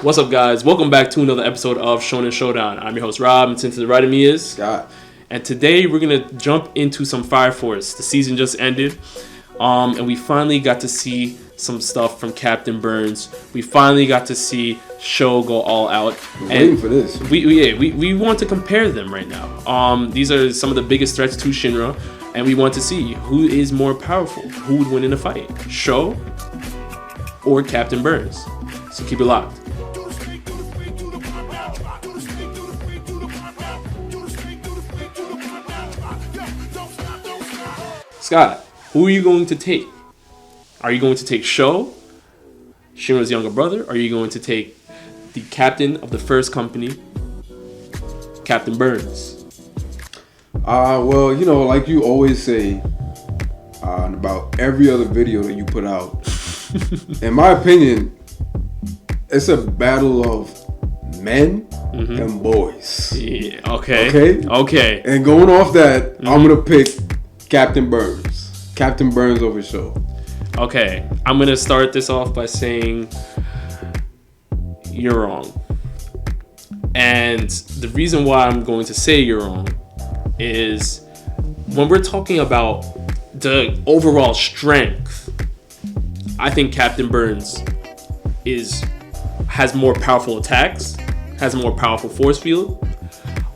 What's up, guys? Welcome back to another episode of Shonen Showdown. I'm your host, Rob, and to the right of me is Scott. And today we're going to jump into some Fire Force. The season just ended, and we finally got to see some stuff from Captain Burns. We finally got to see Sho go all out. I'm waiting for this. We want to compare them right now. These are some of the biggest threats to Shinra, and we want to see who is more powerful, who would win in a fight, Sho or Captain Burns. So keep it locked. Scott, who are you going to take? Are you going to take Sho, Shinra's younger brother? Or are you going to take the captain of the first company, Captain Burns? Well, you know, like you always say in about every other video that you put out, in my opinion, it's a battle of men and boys. Yeah, okay. And going off that, I'm going to pick Captain Burns. Captain Burns over Sho. Okay, I'm going to start this off by saying you're wrong. And the reason why I'm going to say you're wrong is when we're talking about the overall strength, I think Captain Burns has more powerful attacks, has a more powerful force field.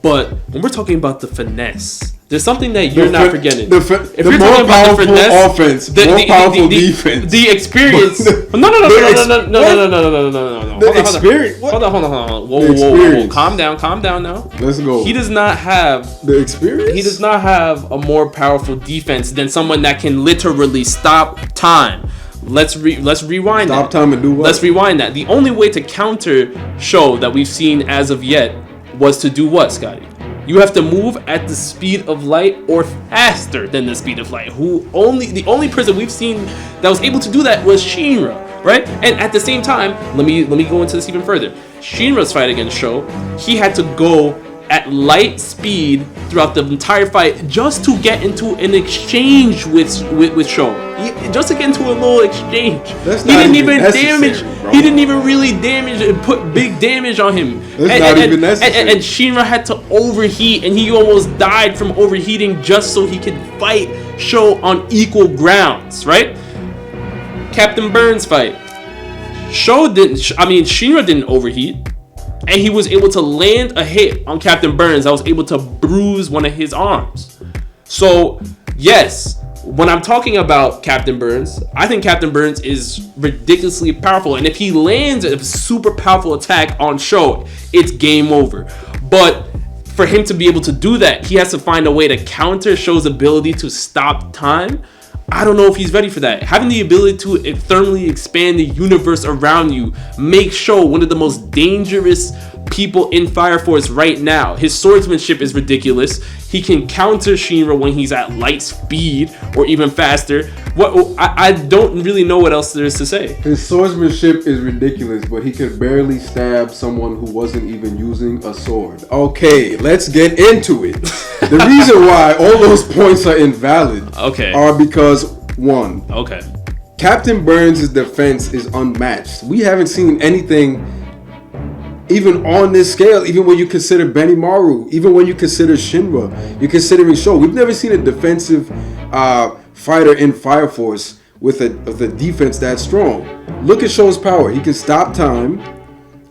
But when we're talking about the finesse, there's something that you're not forgetting. If you're talking about the finesse, offense, more powerful defense, the experience. No. The experience. Hold on. Whoa. Calm down now. Let's go. He does not have the experience. He does not have a more powerful defense than someone that can literally stop time. Let's rewind that. Stop time and do what? Let's rewind that. The only way to counter Sho that we've seen as of yet was to do what, Scotty? You have to move at the speed of light or faster than the speed of light. The only person we've seen that was able to do that was Shinra, right? And at the same time, let me go into this even further. Shinra's fight against Sho, he had to go at light speed throughout the entire fight just to get into an exchange with Sho. Just to get into a little exchange. He didn't even really damage and put big damage on him. Even necessary. And Shinra had to overheat, and he almost died from overheating just so he could fight Sho on equal grounds, right? Captain Burns fight. Shinra didn't overheat. And he was able to land a hit on Captain Burns that was able to bruise one of his arms. So, yes, when I'm talking about Captain Burns, I think Captain Burns is ridiculously powerful. And if he lands a super powerful attack on Sho, it's game over. But for him to be able to do that, he has to find a way to counter Sho's ability to stop time. I don't know if he's ready for that. Having the ability to thermally expand the universe around you makes Sho one of the most dangerous people in Fire Force right now. His swordsmanship is ridiculous. He can counter Shinra when he's at light speed or even faster. I don't really know what else there is to say. His swordsmanship is ridiculous, but he could barely stab someone who wasn't even using a sword. Okay, let's get into it. The reason why all those points are invalid are because, one, Captain Burns' defense is unmatched. We haven't seen anything even on this scale, even when you consider benimaru, even when you consider Shinra, you're considering Sho. We've never seen a defensive fighter in Fire Force with a defense that strong. Look at Sho's power. He can stop time,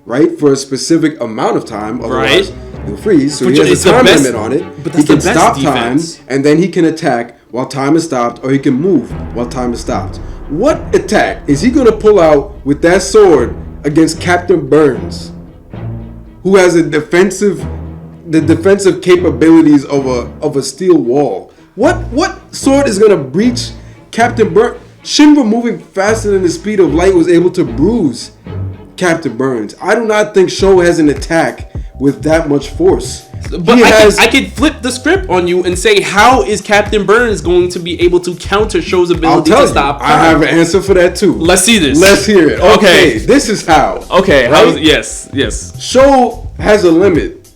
right, for a specific amount of time. Otherwise, he'll freeze. So he has a time limit on it. He can stop time, and then he can attack while time is stopped, or he can move while time is stopped. What attack is he going to pull out with that sword against Captain Burns, who has the defensive capabilities of a steel wall? What sword is gonna breach Captain Burns? Shinra, moving faster than the speed of light, was able to bruise Captain Burns. I do not think Sho has an attack with that much force. But I could flip the script on you and say, how is Captain Burns going to be able to counter Sho's ability to stop time? I have an answer for that too. Let's see this. Let's hear it. Okay, this is how. Okay, right? Yes. Sho has a limit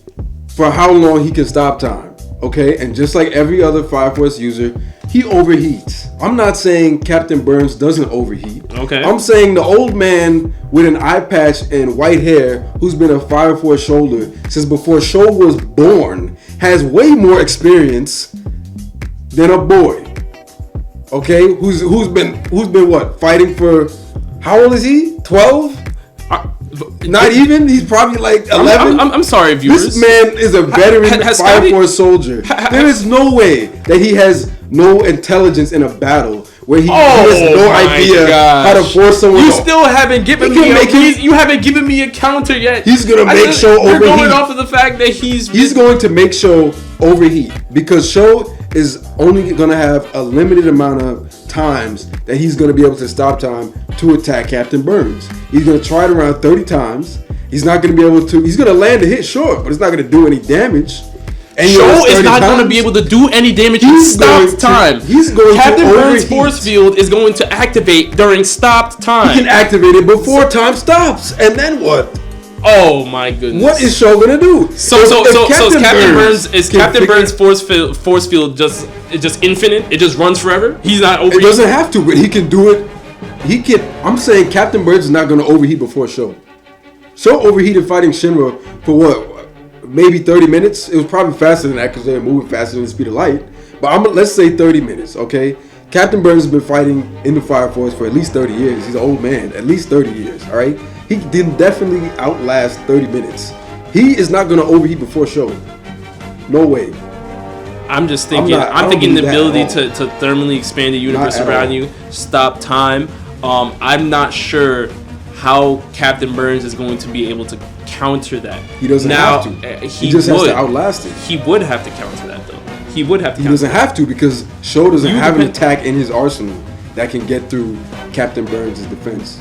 for how long he can stop time. Okay, and just like every other Fire Force user, he overheats. I'm not saying Captain Burns doesn't overheat. Okay. I'm saying the old man with an eye patch and white hair who's been a Fire Force shoulder since before Sho was born has way more experience than a boy. Okay? Who's been what? Fighting for how old is he? 12? Not even. He's probably like 11. I'm sorry, viewers. This man is a veteran Fire Force soldier. There is no way that he has no intelligence in a battle where he has no idea how to force someone. You still haven't given me. You haven't given me a counter yet. He's gonna make Sho overheat. You're going off of the fact that he's going to make Sho overheat because Sho is only gonna have a limited amount of times that he's gonna be able to stop time to attack Captain Burns. He's gonna try it around 30 times. He's not gonna be able to. He's gonna land a hit, sure, but it's not gonna do any damage. And Sho is not going to be able to do any damage in stopped time. Captain Burns' force field is going to activate during stopped time. He can activate it before time stops, and then what? Oh my goodness! What is Sho gonna do? So is Captain Burns' force field just infinite? It just runs forever. He's not overheat. It doesn't have to, but he can do it. He can. I'm saying Captain Burns is not gonna overheat before Sho. Sho overheated fighting Shinra for what? Maybe 30 minutes. It was probably faster than that because they're moving faster than the speed of light. But let's say 30 minutes, okay? Captain Burns has been fighting in the Fire Force for at least 30 years. He's an old man, at least 30 years, all right? He did definitely outlast 30 minutes. He is not going to overheat before Sho. No way. I'm just thinking. I'm thinking the ability to thermally expand the universe around you, stop time. I'm not sure how Captain Burns is going to be able to counter that. He doesn't have to. He just has to outlast it. He would have to counter that, though. He would have to. He doesn't have to because Sho doesn't have an attack in his arsenal that can get through Captain Burns' defense.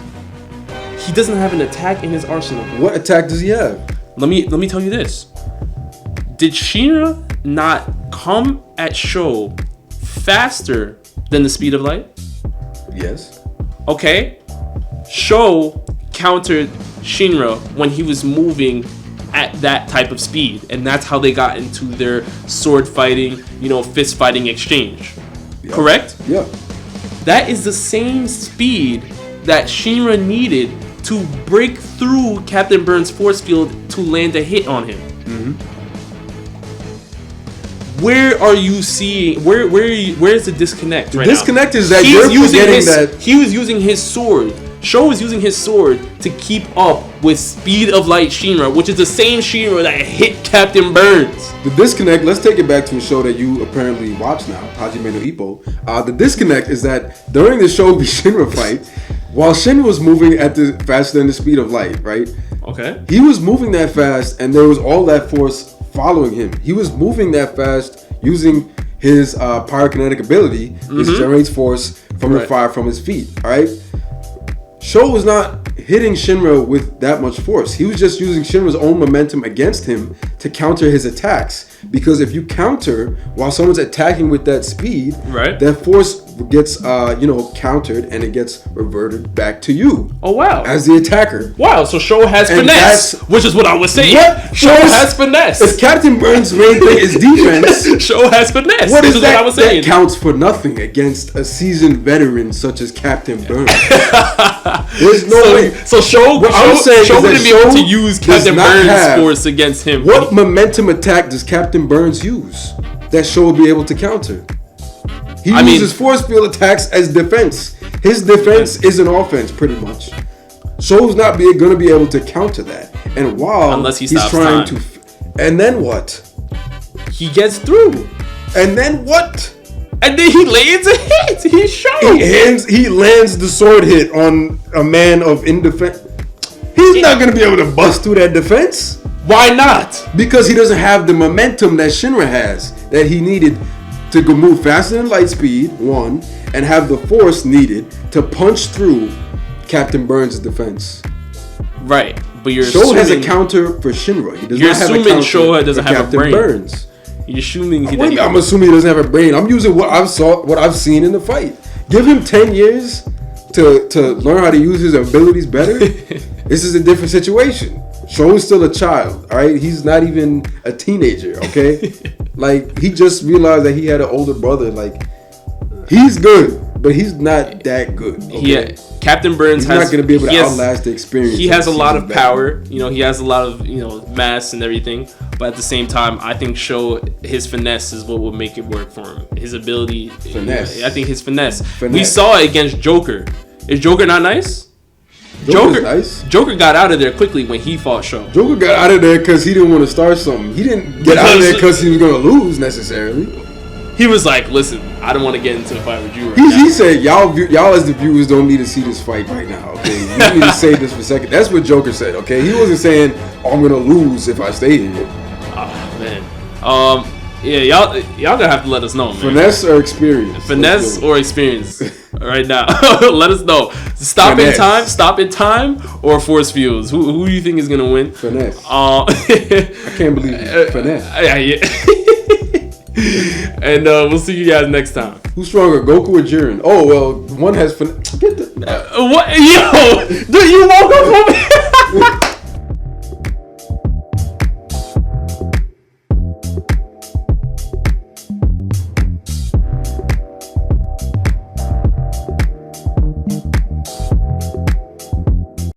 He doesn't have an attack in his arsenal. What attack does he have? Let me tell you this. Did Shinra not come at Sho faster than the speed of light? Yes. Okay. Sho countered Shinra when he was moving at that type of speed, and that's how they got into their sword fighting, fist fighting exchange. Yep. Correct? Yeah. That is the same speed that Shinra needed to break through Captain Burns' force field to land a hit on him. Mm-hmm. Where are you seeing? Where's the disconnect right now? The disconnect is that you're forgetting that he was using his sword. Sho was using his sword to keep up with speed of light Shinra, which is the same Shinra that hit Captain Burns. The disconnect, let's take it back to a show that you apparently watch now, Hajime no Ippo. The disconnect is that during the Sho v Shinra fight, while Shinra was moving at the faster than the speed of light, right? Okay. He was moving that fast and there was all that force following him. He was moving that fast using his pyrokinetic ability, which generates force from the fire from his feet, all right? Sho was not hitting Shinra with that much force. He was just using Shinra's own momentum against him to counter his attacks. Because if you counter while someone's attacking with that speed, that force gets countered and it gets reverted back to you. Oh wow! As the attacker. Wow! So Sho has finesse, which is what I was saying. Sho has finesse. If Captain Burns' main thing is defense, Sho has finesse. What is that? What I was saying. That counts for nothing against a seasoned veteran such as Captain Burns. There's no way. So Sho wouldn't be able to use Captain Burns' force against him. What momentum attack does Captain Burns use that Sho will be able to counter? He uses force field attacks as defense. His defense is an offense, pretty much. Sho's not going to be able to counter that. And while unless he's trying to, and then what? He gets through. And then what? And then he lands a hit. He's Sho. He lands the sword hit on a man of indefense. He's not going to be able to bust through that defense. Why not? Because he doesn't have the momentum that Shinra has, that he needed to go move faster than light speed, one, and have the force needed to punch through Captain Burns' defense. Right, but you're Sho has a counter for Shinra. He does not have a counter Sho doesn't have Captain a brain. Burns. You're assuming I'm assuming he doesn't have a brain. I'm using what I've seen in the fight. Give him 10 years to learn how to use his abilities better. This is a different situation. Sho is still a child, all right? He's not even a teenager, okay? Like, he just realized that he had an older brother, like, He's good, but he's not that good. Okay? Yeah, Captain Burns he's not going to be able to outlast the experience. He has a lot of power. You know, he has a lot of mass and everything. But at the same time, I think his finesse is what will make it work for him. His ability, finesse. I think his finesse. We saw it against Joker. Is Joker not nice? Joker got out of there quickly when he fought Sho. Joker got out of there because he didn't want to start something. He didn't get out of there because he was going to lose necessarily. He was like, "Listen, I don't want to get into a fight with you right now." He said, "Y'all as the viewers don't need to see this fight right now. Okay, you need to save this for a second." That's what Joker said. Okay, he wasn't saying, "Oh, I'm going to lose if I stay here." Oh man. Yeah, y'all gonna have to let us know, man. Finesse or experience? Finesse or experience? Right now, let us know. Stop in time, or force fields. Who do you think is gonna win? Finesse. I can't believe it. Finesse. Yeah. And we'll see you guys next time. Who's stronger, Goku or Jiren? Oh well, one has finesse. What? Yo, dude, you woke up from